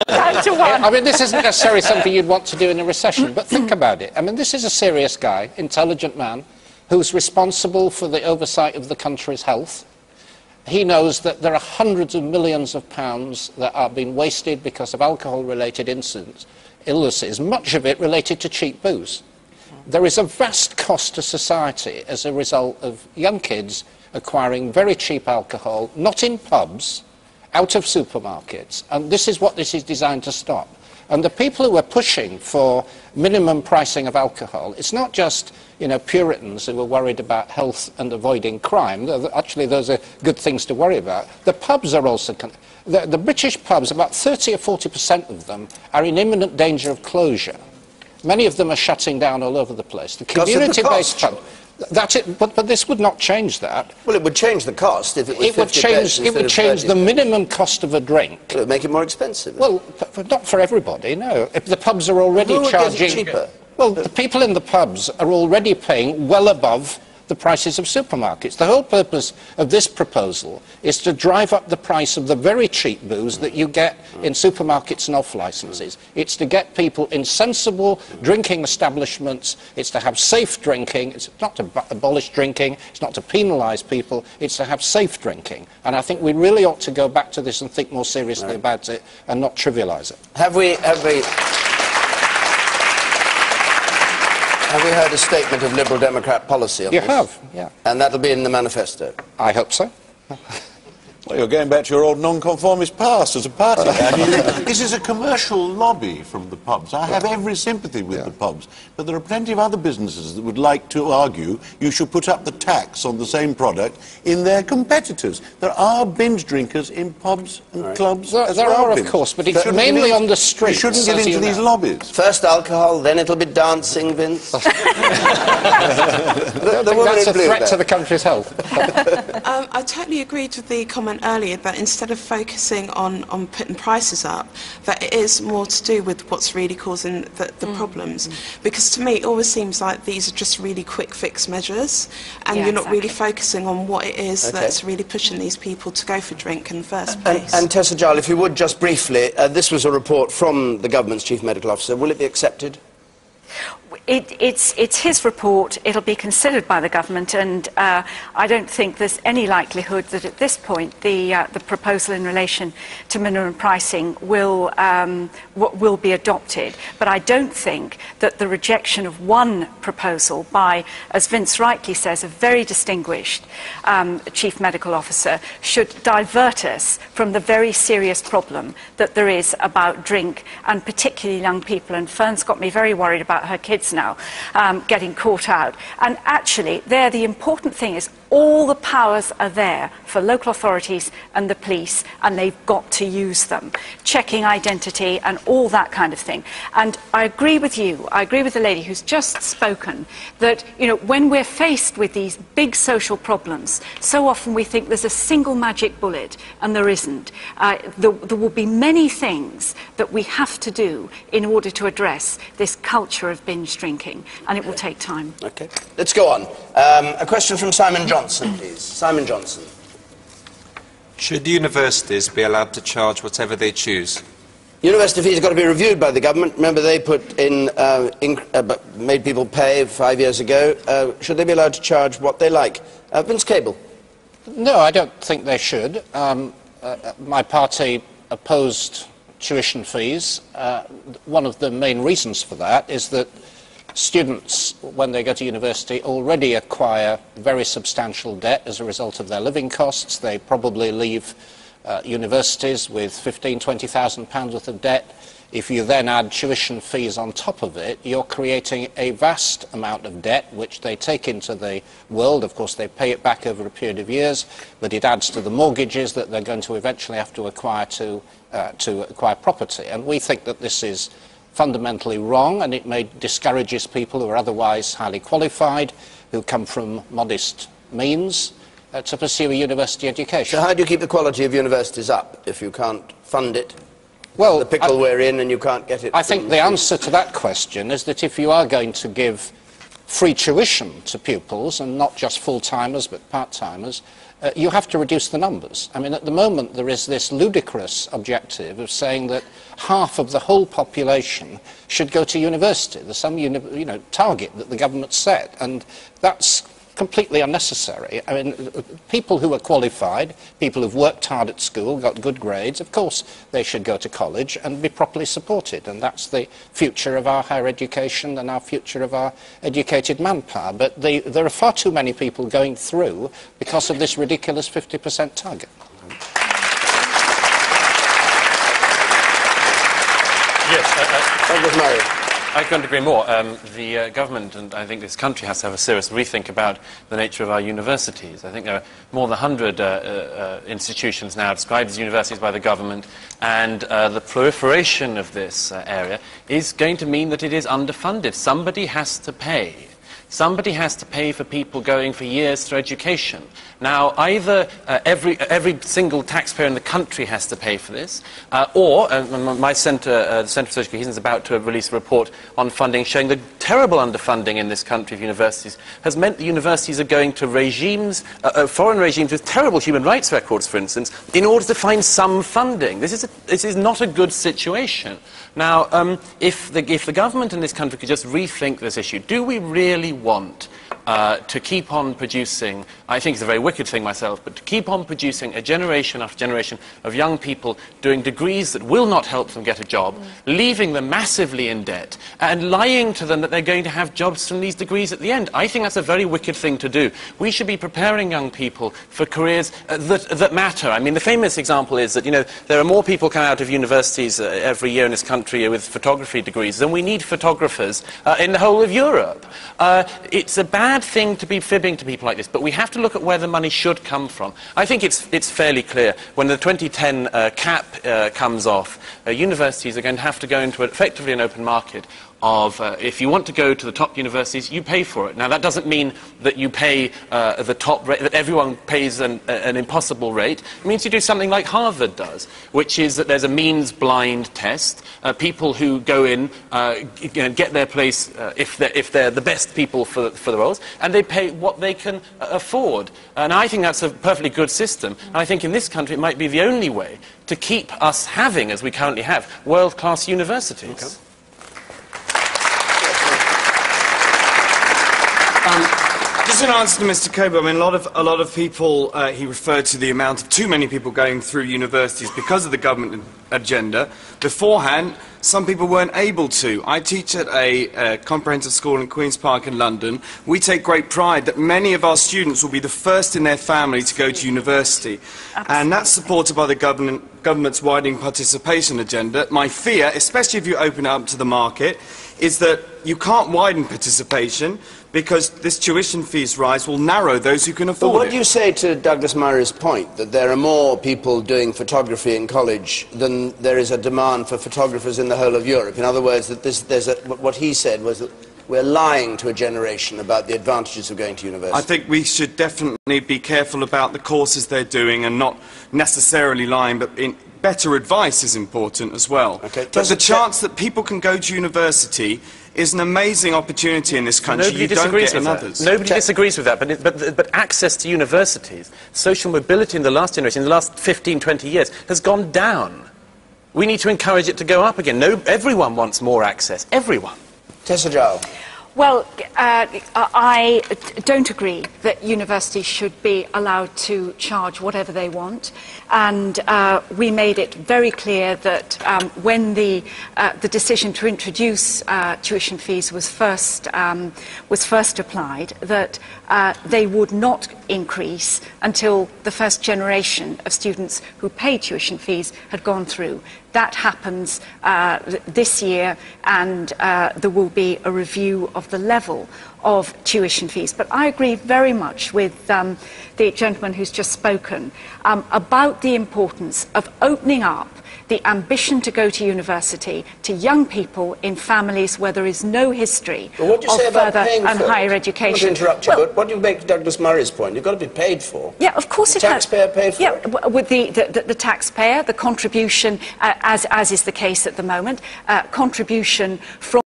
Down to one. I mean, this isn't necessarily something you'd want to do in a recession, but think about it. I mean, this is a serious guy, intelligent man, who's responsible for the oversight of the country's health. He knows that there are hundreds of millions of pounds that are being wasted because of alcohol-related illnesses, much of it related to cheap booze. There is a vast cost to society as a result of young kids acquiring very cheap alcohol, not in pubs, out of supermarkets, and this is what this is designed to stop. And the people who are pushing for minimum pricing of alcohol, it's not just, you know, Puritans who are worried about health and avoiding crime. Actually, those are good things to worry about. The pubs are also... The British pubs, about 30 or 40% of them, are in imminent danger of closure. Many of them are shutting down all over the place. The community-based pub... That's it, but this would not change that. Well, it would change the cost if it was 50 pence. It would change the minimum cost of a drink. It would make it more expensive. Well, not for everybody, no. If the pubs are already charging... Who would get it cheaper? Well, the people in the pubs are already paying well above the prices of supermarkets. The whole purpose of this proposal is to drive up the price of the very cheap booze that you get in supermarkets and off-licences. It's to get people in sensible drinking establishments. It's to have safe drinking. It's not to abolish drinking. It's not to penalise people. It's to have safe drinking. And I think we really ought to go back to this and think more seriously about it and not trivialise it. Have we heard a statement of Liberal Democrat policy on this? You have, yeah. And that'll be in the manifesto? I hope so. Well, you're going back to your old non-conformist past as a party. This is a commercial lobby from the pubs. I have every sympathy with the pubs, but there are plenty of other businesses that would like to argue you should put up the tax on the same product in their competitors. There are binge drinkers in pubs and clubs. There are, of course, but it's mainly on the streets. You shouldn't get into these lobbies. First alcohol, then it'll be dancing, Vince. That's a threat to the country's health. I totally agreed with the comment earlier that instead of focusing on putting prices up, that it is more to do with what's really causing the problems. Because to me, it always seems like these are just really quick fix measures, and you're not really focusing on what it is that's really pushing these people to go for drink in the first place. And Tessa Jowell, if you would, just briefly, this was a report from the government's Chief Medical Officer. Will it be accepted? It's his report. It'll be considered by the government, and I don't think there's any likelihood that at this point the proposal in relation to minimum pricing will be adopted. But I don't think that the rejection of one proposal by, as Vince rightly says, a very distinguished Chief Medical Officer should divert us from the very serious problem that there is about drink, and particularly young people. And Fern's got me very worried about her kids now getting caught out. And actually, there the important thing is all the powers are there for local authorities and the police, and they've got to use them. Checking identity and all that kind of thing. And I agree with you, I agree with the lady who's just spoken, that, you know, when we're faced with these big social problems, so often we think there's a single magic bullet, and there isn't. There will be many things that we have to do in order to address this culture of binge drinking, and it will take time. Okay, let's go on. A question from Simon Johnson, please. Simon Johnson. Should universities be allowed to charge whatever they choose? University fees have got to be reviewed by the government. Remember, they put in, made people pay 5 years ago. Should they be allowed to charge what they like? Vince Cable. No, I don't think they should. My party opposed tuition fees. One of the main reasons for that is that students, when they go to university, already acquire very substantial debt as a result of their living costs. They probably leave universities with £15,000, £20,000 worth of debt. If you then add tuition fees on top of it, you're creating a vast amount of debt, which they take into the world. Of course, they pay it back over a period of years, but it adds to the mortgages that they're going to eventually have to acquire to acquire property. And we think that this is fundamentally wrong, and it discourages people who are otherwise highly qualified, who come from modest means, to pursue a university education. So how do you keep the quality of universities up if you can't fund it? Well, the pickle we're in and you can't get it. I think the answer to that question is that if you are going to give free tuition to pupils, and not just full-timers but part-timers, you have to reduce the numbers. I mean, at the moment, there is this ludicrous objective of saying that half of the whole population should go to university. There's some target that the government set, and that's completely unnecessary. I mean, people who are qualified, people who've worked hard at school, got good grades, of course they should go to college and be properly supported, and that's the future of our higher education and our future of our educated manpower. But there are far too many people going through because of this ridiculous 50% target. Yes, Douglas Murray. I couldn't agree more. The government and I think this country has to have a serious rethink about the nature of our universities. I think there are more than 100 institutions now described as universities by the government, and the proliferation of this area is going to mean that it is underfunded. Somebody has to pay. Somebody has to pay for people going for years through education. Now, either every single taxpayer in the country has to pay for this, or my centre, the Centre for Social Cohesion, is about to release a report on funding showing the terrible underfunding in this country of universities has meant the universities are going to regimes, foreign regimes with terrible human rights records, for instance, in order to find some funding. This is not a good situation. Now, if the government in this country could just rethink this issue, do we really want to keep on producing, I think it's a very wicked thing myself, but to keep on producing a generation after generation of young people doing degrees that will not help them get a job, leaving them massively in debt, and lying to them that they're going to have jobs from these degrees at the end? I think that's a very wicked thing to do. We should be preparing young people for careers that matter. I mean, the famous example is that, there are more people come out of universities every year in this country with photography degrees than we need photographers in the whole of Europe. It's a bad thing to be fibbing to people like this, but we have to look at where the money should come from. I think it's fairly clear when the 2010 cap comes off, universities are going to have to go into effectively an open market of if you want to go to the top universities, you pay for it. Now, that doesn't mean that you pay the top rate, that everyone pays an impossible rate. It means you do something like Harvard does, which is that there's a means-blind test. People who go in get their place if they're the best people for the roles, and they pay what they can afford. And I think that's a perfectly good system. And I think in this country it might be the only way to keep us having, as we currently have, world-class universities. Okay. Just in answer to Mr. Coburn, I mean, a lot of people, he referred to the amount of too many people going through universities because of the government agenda. Beforehand, some people weren't able to. I teach at a comprehensive school in Queen's Park in London. We take great pride that many of our students will be the first in their family to go to university. Absolutely. And that's supported by the government's widening participation agenda. My fear, especially if you open it up to the market, is that you can't widen participation because this tuition fees rise will narrow those who can afford it. But what do you say to Douglas Murray's point that there are more people doing photography in college than there is a demand for photographers in the whole of Europe? In other words, that what he said was that we're lying to a generation about the advantages of going to university. I think we should definitely be careful about the courses they're doing and not necessarily lying, but better advice is important as well. Okay. But the chance that people can go to university is an amazing opportunity in this country. Nobody disagrees with that. Nobody disagrees with that, but access to universities, social mobility in the last generation, in the last 15, 20 years, has gone down. We need to encourage it to go up again. Everyone wants more access. Everyone. Tessa Jowell. Well, I don't agree that universities should be allowed to charge whatever they want, and we made it very clear that when the decision to introduce tuition fees was first applied, that they would not increase until the first generation of students who pay tuition fees had gone through. That happens this year, and there will be a review of the level of tuition fees. But I agree very much with the gentleman who's just spoken about the importance of opening up the ambition to go to university to young people in families where there is no history of further and higher education. I don't interrupt you, but what do you make Douglas Murray's point? You've got to be paid for. Yeah, of course it has. The taxpayer paid for it? Yeah, with the taxpayer, the contribution, as is the case at the moment, contribution from